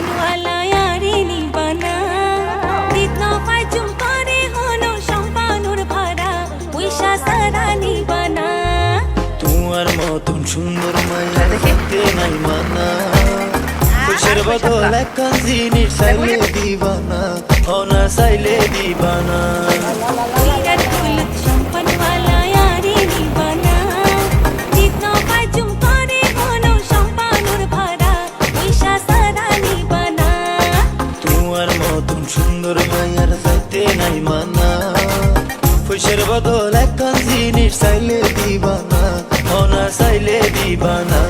সম্পানওয়ালা ইয়ারি নিবানা দিত পাইচুম করে হলো সম্পানুর ভাড়া পয়সা সারা নিবানা তোমার মতন সুন্দর মায়া দেখতে নাই মানা খুশির বদল একখান জিনিস চাইলে দিবানা না চাইলে দিবানা বিরাট হলুদ সম্পানওয়ালা ইয়ারি নিবানা দিত পাইচুম করে হলো সম্পানুর ভাড়া পয়সা সারা নিবানা তোমার মতন সুন্দর মায়ার চাইতে নাই মানা খুশির বদল একখান জিনিস চাইলে দিবানা না চাইলে দিবানা